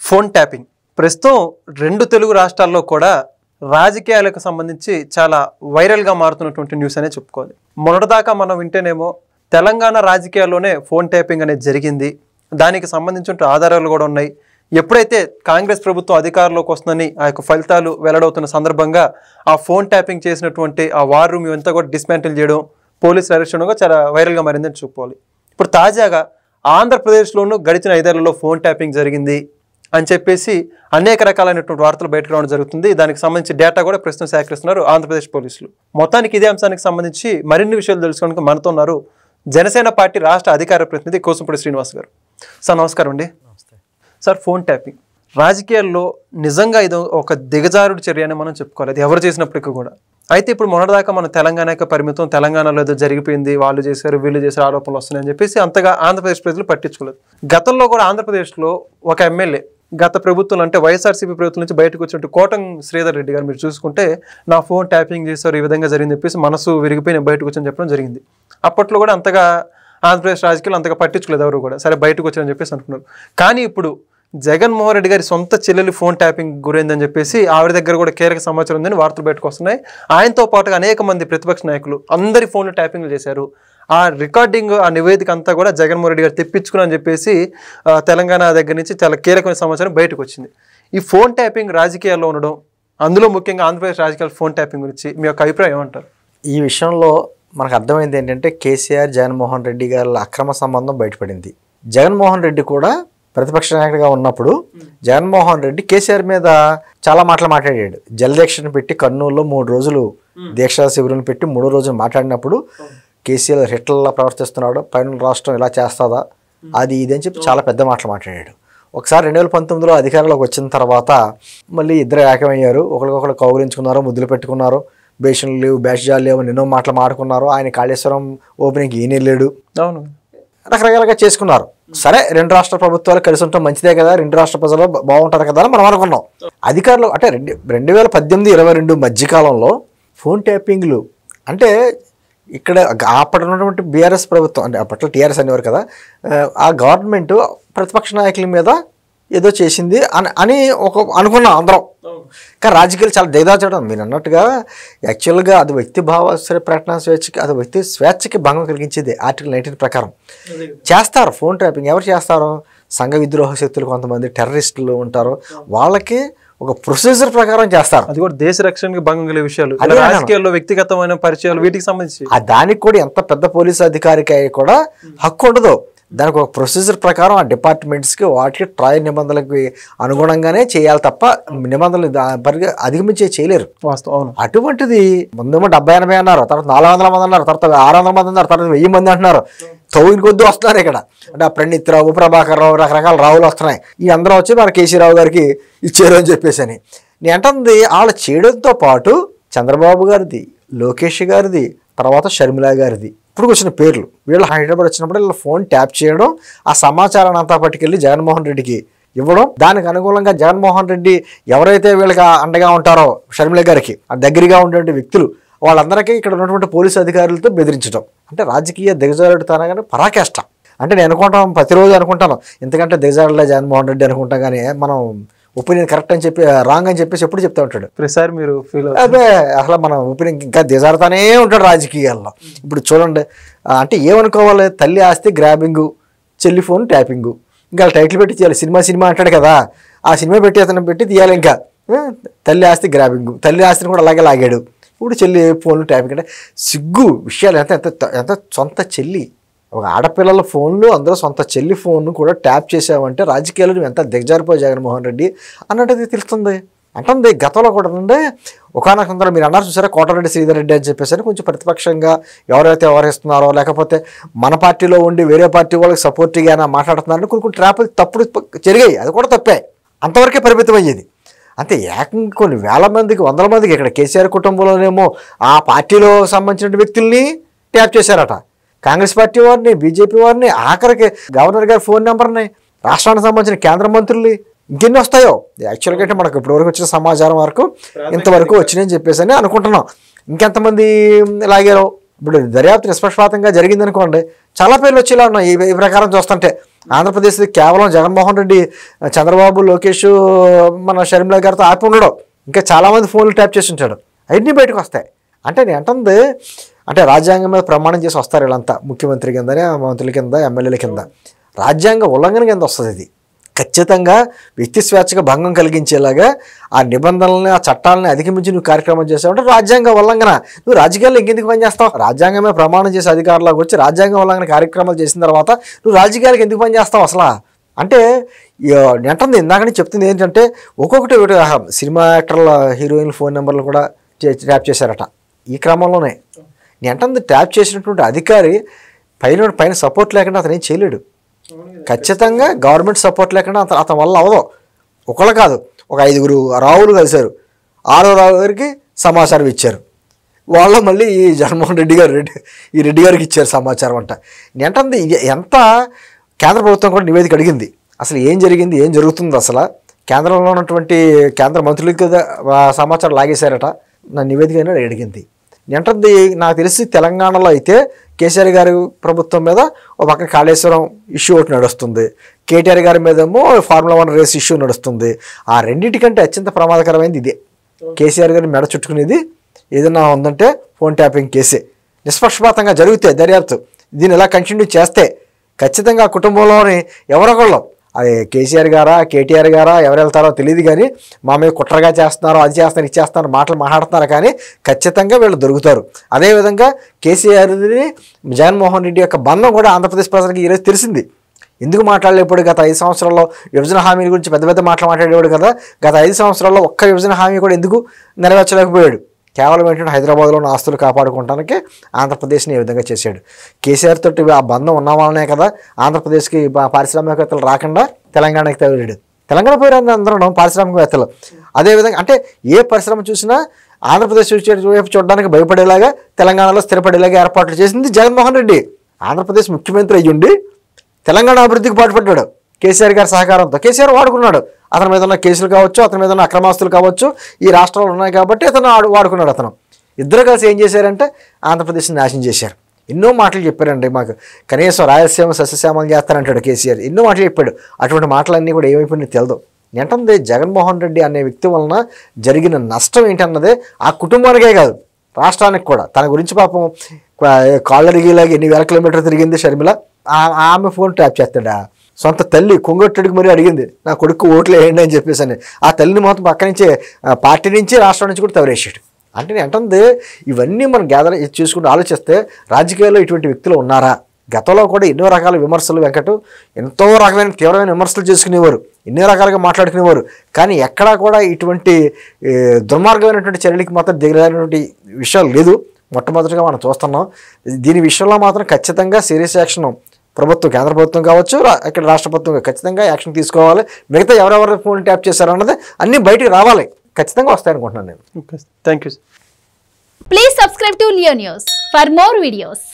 Phone tapping ప్రస్తుతం రెండు తెలుగు రాష్ట్రాల్లో కూడా రాజకీయాలకు సంబంధించి చాలా వైరల్గా మారుతున్నటువంటి న్యూస్ అనే చెప్పుకోవాలి. మొన్నటిదాకా మనం వింటేనేమో తెలంగాణ రాజకీయాల్లోనే ఫోన్ ట్యాపింగ్ అనేది జరిగింది, దానికి సంబంధించిన ఆధారాలు కూడా ఉన్నాయి. ఎప్పుడైతే కాంగ్రెస్ ప్రభుత్వం అధికారంలోకి వస్తుందని ఆ యొక్క ఫలితాలు వెల్లడవుతున్న సందర్భంగా ఆ ఫోన్ ట్యాపింగ్ చేసినటువంటి ఆ వార్ రూమ్ ఇవంతా కూడా డిస్మాంటిల్ చేయడం, పోలీసులు అరెస్ట్ చేయడం చాలా వైరల్గా మారిందని చెప్పుకోవాలి. ఇప్పుడు తాజాగా ఆంధ్రప్రదేశ్లోనూ గడిచిన 5 ఏళ్లలో ఫోన్ ట్యాపింగ్ జరిగింది అని చెప్పేసి అనేక రకాలైనటువంటి వార్తలు బయటకు రావడం జరుగుతుంది. దానికి సంబంధించి డేటా కూడా ప్రస్తుతం సేకరిస్తున్నారు ఆంధ్రప్రదేశ్ పోలీసులు. మొత్తానికి ఇదే అంశానికి సంబంధించి మరిన్ని విషయాలు తెలుసుకోవడానికి మనతో ఉన్నారు జనసేన పార్టీ రాష్ట్ర అధికార ప్రతినిధి కోసంపూడి శ్రీనివాస్ గారు. సార్ నమస్కారం అండి. సార్, ఫోన్ ట్యాపింగ్ రాజకీయాల్లో నిజంగా ఇది ఒక దిగజారుడు చర్య అని మనం చెప్పుకోవాలి, అది ఎవరు చేసినప్పటికీ కూడా. అయితే ఇప్పుడు మొన్నటిదాకా మన తెలంగాణకి పరిమితం, తెలంగాణలో ఏదో జరిగిపోయింది, వాళ్ళు చేశారు వీళ్ళు చేశారు ఆరోపణలు వస్తున్నాయని చెప్పేసి అంతగా ఆంధ్రప్రదేశ్ ప్రజలు పట్టించుకోలేదు. గతంలో కూడా ఆంధ్రప్రదేశ్లో ఒక ఎమ్మెల్యే గత ప్రభుత్వం అంటే వైఎస్ఆర్సీపీ ప్రభుత్వం నుంచి బయటకు వచ్చినట్టు కోటం శ్రీధర్ రెడ్డి గారు మీరు చూసుకుంటే నా ఫోన్ ట్యాపింగ్ చేశారు, ఈ విధంగా జరిగింది చెప్పేసి మనసు విరిగిపోయి నేను బయటకు వచ్చని చెప్పడం జరిగింది. అప్పట్లో కూడా అంతగా ఆంధ్రప్రదేశ్ రాజకీయాలు అంతగా పట్టించుకోలేదు ఎవరు కూడా, సరే బయటకు వచ్చారని చెప్పేసి అనుకున్నారు. కానీ ఇప్పుడు జగన్మోహన్ రెడ్డి గారి సొంత చెల్లెలు ఫోన్ ట్యాపింగ్ గురైందని చెప్పేసి ఆవిడ దగ్గర కూడా కీలక సమాచారం ఉందని వార్తలు బయటకు వస్తున్నాయి. ఆయనతో పాటుగా అనేక మంది ప్రతిపక్ష నాయకులు అందరి ఫోన్లు ట్యాపింగ్లు చేశారు. ఆ రికార్డింగ్, ఆ నివేదిక అంతా కూడా జగన్మోహన్ రెడ్డి గారు తెప్పించుకుని చెప్పేసి తెలంగాణ దగ్గర నుంచి చాలా కీలకమైన సమాచారం బయటకు వచ్చింది. ఈ ఫోన్ ట్యాపింగ్ రాజకీయాల్లో ఉండడం, అందులో ముఖ్యంగా ఆంధ్రప్రదేశ్ రాజకీయాల ఫోన్ ట్యాపింగ్ గురించి మీ యొక్క అభిప్రాయం ఏమంటారు? ఈ విషయంలో మనకు అర్థమైంది ఏంటంటే కేసీఆర్ జగన్మోహన్ రెడ్డి గారి అక్రమ సంబంధం బయటపడింది. జగన్మోహన్ రెడ్డి కూడా ప్రతిపక్ష నాయకుడిగా ఉన్నప్పుడు జగన్మోహన్ రెడ్డి కేసీఆర్ మీద చాలా మాటలు మాట్లాడాడు. జలదీక్షను పెట్టి కర్నూలులో 3 రోజులు దీక్షా శిబిరం పెట్టి 3వ రోజున మాట్లాడినప్పుడు కేసీఆర్ హిట్లర్లా ప్రవర్తిస్తున్నాడు, పైన రాష్ట్రం ఇలా చేస్తుందా అది ఇది అని చెప్పి చాలా పెద్ద మాటలు మాట్లాడాడు. ఒకసారి 2019లో అధికారంలోకి వచ్చిన తర్వాత మళ్ళీ ఇద్దరు ఏకమయ్యారు, ఒకరికొకరు కౌగులించుకున్నారు, ముద్దులు పెట్టుకున్నారు, బేషన్లు లేవు బ్యాష్జాలు లేవు, ఎన్నో మాటలు మాడుకున్నారు. ఆయన కాళేశ్వరం ఓపెనింగ్కి ఈయన లేడు, అవును రకరకాలుగా చేసుకున్నారు. సరే 2 రాష్ట్ర ప్రభుత్వాలు కలిసి ఉంటాం మంచిదే కదా, 2 రాష్ట్ర ప్రజలు బాగుంటారు కదా అని మనం అనుకున్నాం. అధికారులు అంటే 2018-22 మధ్యకాలంలో ఫోన్ ట్యాపింగ్లు అంటే ఇక్కడ అప్పటి ఉన్నటువంటి బీఆర్ఎస్ ప్రభుత్వం అంటే అప్పట్లో టీఆర్ఎస్ అనేవారు కదా, ఆ గవర్నమెంట్ ప్రతిపక్ష నాయకుల మీద ఏదో చేసింది అని అనుకున్నాం అందరం. కానీ రాజకీయాలు చాలా దిగదాచడం మీరు అన్నట్టుగా యాక్చువల్గా అది వ్యక్తి భావ ప్రకటన స్వేచ్ఛకి, అది వ్యక్తి స్వేచ్ఛకి భంగం కలిగించేది. ఆర్టికల్ 19 ప్రకారం చేస్తారు ఫోన్ ట్యాపింగ్. ఎవరు చేస్తారు? సంఘ విద్రోహ శక్తులు, కొంతమంది టెర్రరిస్టులు ఉంటారు, వాళ్ళకి ఒక ప్రొసీజర్ ప్రకారం చేస్తారు. అది కూడా దేశ రక్షణకి భంగం కలిగే విషయాలు, రాజకీయాల్లో వ్యక్తిగతమైన పరిచయాలు, వీటికి సంబంధించి దానికి కూడా ఎంత పెద్ద పోలీసు అధికారికి కూడా హక్కు ఉండదు. దానికి ఒక ప్రొసీజర్ ప్రకారం ఆ డిపార్ట్మెంట్స్కి వాటికి ట్రయల్ నిబంధనలకు అనుగుణంగానే చేయాలి తప్ప నిబంధనలు అధిగమించే చేయలేరు. వాస్తవం. అటువంటిది ముందేమో 70-80 అన్నారు, తర్వాత 400 మంది అన్నారు, తర్వాత 600 మంది అన్నారు, తర్వాత 1000 మంది అంటున్నారు. తౌగిన కొద్ది వస్తున్నారు ఇక్కడ. అంటే ఆ ప్రణీత్ రావు, ప్రభాకర్ రావు, రకరకాల రావులు వస్తున్నాయి. ఈ అందరూ వచ్చి మన కేసీ రావు గారికి ఇచ్చారు అని చెప్పేసి అని నేను అంటుంది. వాళ్ళు చేయడంతో పాటు చంద్రబాబు గారిది, లోకేష్ గారిది, తర్వాత షర్మిల గారిది ఇప్పుడు వచ్చిన పేర్లు, వీళ్ళు హైదరాబాద్ వచ్చినప్పుడు వీళ్ళ ఫోన్ ట్యాప్ చేయడం, ఆ సమాచారాన్ని అంతా పట్టుకెళ్ళి జగన్మోహన్ రెడ్డికి ఇవ్వడం, దానికి అనుకూలంగా జగన్మోహన్ రెడ్డి ఎవరైతే వీళ్ళకి అండగా ఉంటారో షర్మిల గారికి ఆ దగ్గరగా ఉండే వ్యక్తులు వాళ్ళందరికీ ఇక్కడ ఉన్నటువంటి పోలీసు అధికారులతో బెదిరించడం. అంటే రాజకీయ దిగజారుడుతానగానే పరాకేష్ట. అంటే నేను అనుకుంటాం, ప్రతిరోజు అనుకుంటాను ఎందుకంటే దిగజారులే జగన్మోహన్ రెడ్డి అనుకుంటాం, కానీ మనం ఒపీనియన్ కరెక్ట్ అని చెప్పి రాంగ్ అని చెప్పేసి ఎప్పుడు చెప్తా ఉంటాడు. ప్రతిసారి మీరు ఫీల్ అదే అసలు మన ఒపీనియన్ ఇంకా దిగజారుతానే ఉంటాడు రాజకీయాల్లో. ఇప్పుడు చూడండి, అంటే ఏమనుకోవాలి, తల్లి ఆస్తి గ్రాబింగు, చెల్లి ఫోన్ ట్యాపింగు, ఇంకా టైటిల్ పెట్టి చేయాలి. సినిమా అంటాడు కదా, ఆ సినిమా పెట్టి అతను పెట్టి తీయాలి. ఇంకా తల్లి ఆస్తి గ్రాబింగు, తల్లి ఆస్తిని కూడా అలాగే లాగాడు. ఇప్పుడు చెల్లి ఫోన్లు ట్యాపింగ్ అంటే సిగ్గు విషయాలు. ఎంత సొంత చెల్లి, ఒక ఆడపిల్లల ఫోన్లు, అందరూ సొంత చెల్లి ఫోన్ను కూడా ట్యాప్ చేసావంటే రాజకీయాలు నువ్వు ఎంత దిగజారిపోయి జగన్మోహన్ రెడ్డి అన్నట్టు తెలుస్తుంది. అంటుంది గతంలో కూడా ఉండే ఒకనొక మీరు అన్నారు చూసారా, కోటరెడ్డి శ్రీధర్ రెడ్డి అని చెప్పేసి కొంచెం ప్రతిపక్షంగా ఎవరైతే వ్యవహరిస్తున్నారో, లేకపోతే మన పార్టీలో ఉండి వేరే పార్టీ వాళ్ళకి సపోర్ట్గా మాట్లాడుతున్నారని కొన్ని ట్రాపులు తప్పుడు జరిగాయి. అది కూడా తప్పే, అంతవరకే పరిమితం అయ్యేది. అంతే ఏకంగా కొన్ని వేల మందికి, 100 మందికి ఇక్కడ కేసీఆర్ కుటుంబంలోనేమో ఆ పార్టీలో సంబంధించిన వ్యక్తుల్ని ట్యాప్ చేశారట. కాంగ్రెస్ పార్టీ వారిని, బీజేపీ వారిని, ఆఖరికి గవర్నర్ గారి ఫోన్ నెంబర్ని, రాష్ట్రానికి సంబంధించిన కేంద్ర మంత్రుల్ని, ఇంకెన్ని వస్తాయో. యాక్చువల్గా అయితే మనకు ఇప్పటివరకు వచ్చిన సమాచారం వరకు ఇంతవరకు వచ్చినాయని చెప్పేసి అని అనుకుంటున్నాం. ఇంకెంతమంది లాగారో ఇప్పుడు దర్యాప్తు నిష్పక్షపాతంగా జరిగిందనుకోండి, చాలా పేర్లు వచ్చేలా ఉన్నాయి ఈ ప్రకారం చూస్తుంటే. ఆంధ్రప్రదేశ్ కేవలం జగన్మోహన్ రెడ్డి, చంద్రబాబు, లోకేష్, మన షర్మిల గారితో ఆపి ఉండడం, ఇంకా చాలామంది ఫోన్లు ట్యాప్ చేసి ఉంటాడు, అవన్నీ బయటకు వస్తాయి. అంటే నేను అంటుంది, అంటే రాజ్యాంగం మీద ప్రమాణం చేసి వస్తారు వీళ్ళంతా, ముఖ్యమంత్రి కిందనే, మంత్రుల కింద, ఎమ్మెల్యేల కింద. రాజ్యాంగ ఉల్లంఘన కింద వస్తుంది ఇది. ఖచ్చితంగా వ్యక్తి స్వేచ్ఛగా భంగం కలిగించేలాగా ఆ నిబంధనల్ని, ఆ చట్టాలని అధిగమించి నువ్వు కార్యక్రమం చేసావంటే రాజ్యాంగ ఉల్లంఘన. నువ్వు రాజకీయాల్లో ఇంకెందుకు పనిచేస్తావు? రాజ్యాంగమే ప్రమాణం చేసే అధికారులకు వచ్చి రాజ్యాంగ ఉల్లంఘన కార్యక్రమాలు చేసిన తర్వాత నువ్వు రాజకీయాలకు ఎందుకు పనిచేస్తావు అసలు? అంటే నెంటుంది ఇందాకని చెప్తుంది ఏంటంటే, ఒక్కొక్కటి సినిమా యాక్టర్ల, హీరోయిన్ల ఫోన్ నెంబర్లు కూడా ట్యాప్ చేశారట. ఈ క్రమంలోనే నెంటుంది ట్యాప్ చేసినటువంటి అధికారి పైన సపోర్ట్ లేకుండా అతను ఏం చేయలేడు. ఖచ్చితంగా గవర్నమెంట్ సపోర్ట్ లేకుండా అతని వల్ల అవదు. ఒకళ్ళు కాదు, ఒక 5 రావులు కలిశారు, 6వ రావు గారికి సమాచారం ఇచ్చారు. వాళ్ళు మళ్ళీ ఈ జగన్మోహన్ రెడ్డి గారు ఈ రెడ్డి గారికి ఇచ్చారు సమాచారం అంట. ఏంటంటే ఎంత కేంద్ర ప్రభుత్వం కూడా నివేదిక అడిగింది, అసలు ఏం జరిగింది, ఏం జరుగుతుంది, అసలు కేంద్రంలో ఉన్నటువంటి కేంద్ర మంత్రులకి సమాచారం లాగేశారట, నా నివేదిక అయినా అడిగింది. ఏంటంటే నాకు తెలిసి తెలంగాణలో అయితే కేసీఆర్ గారి ప్రభుత్వం మీద ఒక పక్క కాళేశ్వరం ఇష్యూ ఒకటి నడుస్తుంది, కేటీఆర్ గారి మీదేమో ఫార్ములా 1 రేస్ ఇష్యూ నడుస్తుంది. ఆ రెండింటికంటే అత్యంత ప్రమాదకరమైనది ఇదే. కేసీఆర్ గారిని మెడ చుట్టుకునేది ఏదైనా ఉందంటే ఫోన్ ట్యాపింగ్ కేసే. నిష్పక్షపాతంగా జరిగితే దర్యాప్తు దీన్ని ఇలా కంటిన్యూ చేస్తే ఖచ్చితంగా కుటుంబంలోని ఎవరొకళ్ళు, అది కేసీఆర్ గారా, కేటీఆర్ గారా, ఎవరు వెళ్తారో తెలియదు, కానీ మా మీద కుట్రగా చేస్తున్నారో, అది చేస్తున్నారు, ఇది చేస్తున్నారు, మాటలు మాట్లాడుతున్నారు, కానీ ఖచ్చితంగా వీళ్ళు దొరుకుతారు. అదేవిధంగా కేసీఆర్ని, జగన్మోహన్ రెడ్డి యొక్క బంధం కూడా ఆంధ్రప్రదేశ్ ప్రజలకు ఈరోజు తెలిసింది. ఎందుకు మాట్లాడలేప్పుడు? గత 5 సంవత్సరాల్లో విభజన హామీల గురించి పెద్ద పెద్ద మాటలు మాట్లాడేవాడు కదా. గత 5 సంవత్సరాల్లో ఒక్క విభజన హామీ కూడా ఎందుకు నెరవేర్చలేకపోయాడు? కేవలం ఏంటంటే హైదరాబాద్లో ఉన్న ఆస్తులు కాపాడుకోవడానికి ఆంధ్రప్రదేశ్ని ఏ విధంగా చేశాడు. కేసీఆర్ తోటి ఆ బంధం ఉన్న వాళ్ళనే కదా ఆంధ్రప్రదేశ్కి పారిశ్రామికవేత్తలు రాకుండా తెలంగాణకి తగిలాడు. తెలంగాణ పోయారు అందరూ పారిశ్రామికవేత్తలు. అదేవిధంగా అంటే ఏ పరిశ్రమ చూసినా ఆంధ్రప్రదేశ్ వైపు చూడడానికి భయపడేలాగా, తెలంగాణలో స్థిరపడేలాగా ఏర్పాట్లు చేసింది జగన్మోహన్ రెడ్డి. ఆంధ్రప్రదేశ్ ముఖ్యమంత్రి అయ్యుండి తెలంగాణ అభివృద్ధికి పాటుపడ్డాడు కేసీఆర్ గారి సహకారంతో. కేసీఆర్ వాడుకున్నాడు, అతని మీద ఉన్న కేసులు కావచ్చు, అతని మీద ఉన్న అక్రమాస్తులు కావచ్చు, ఈ రాష్ట్రాలు ఉన్నాయి కాబట్టి అతను వాడుకున్నాడు. అతను ఇద్దరు కలిసి ఏం చేశారంటే ఆంధ్రప్రదేశ్ని నాశనం చేశారు. ఎన్నో మాటలు చెప్పారండి, మాకు కనీసం రాయలసీమ సస్యశ్యామలు చేస్తానంటాడు కేసీఆర్, ఎన్నో మాటలు చెప్పాడు. అటువంటి మాటలన్నీ కూడా ఏమైపోయినాయి తెలదు. ఏంటంటే జగన్మోహన్ రెడ్డి అనే వ్యక్తి వలన జరిగిన నష్టం ఏంటన్నదే ఆ కుటుంబానికే కాదు, రాష్ట్రానికి కూడా. తన గురించి పాపం కాళ్ళరిగేలాగా ఎన్ని వేల కిలోమీటర్లు తిరిగింది షర్మిల, ఆమె ఫోన్ ట్యాప్ చేస్తాడా? సొంత తల్లి కొంగొట్టుడికి మరీ అడిగింది, నా కొడుకు ఓట్లు వేయండి అని చెప్పేసి అని. ఆ తల్లిని మొత్తం పక్క నుంచి, పార్టీ నుంచి, రాష్ట్రం నుంచి కూడా తవరేసాడు. అంటే ఏంటంటే ఇవన్నీ మనం గ్యాదర్ చూసుకుంటూ ఆలోచిస్తే రాజకీయాల్లో ఇటువంటి వ్యక్తులు ఉన్నారా? గతంలో కూడా ఎన్నో రకాల విమర్శలు, వెంకట ఎంతో రకమైన తీవ్రమైన విమర్శలు చేసుకునేవారు, ఎన్నో రకాలుగా మాట్లాడుకునేవారు, కానీ ఎక్కడా కూడా ఇటువంటి దుర్మార్గమైనటువంటి చర్యలకి మాత్రం దిగలేనటువంటి విషయాలు లేదు. మొట్టమొదటిగా మనం చూస్తున్నాం. దీని విషయంలో మాత్రం ఖచ్చితంగా సీరియస్ యాక్షన్ ప్రభుత్వం, కేంద్ర ప్రభుత్వం కావచ్చు, ఇక్కడ రాష్ట్ర ప్రభుత్వం ఖచ్చితంగా యాక్షన్ తీసుకోవాలి. మిగతా ఎవరెవరు ఫోన్ ట్యాప్ చేశారన్నది అన్నీ బయటికి రావాలి, ఖచ్చితంగా వస్తాయనుకుంటున్నాను నేను. Thank you. Please subscribe to Leo news for more videos.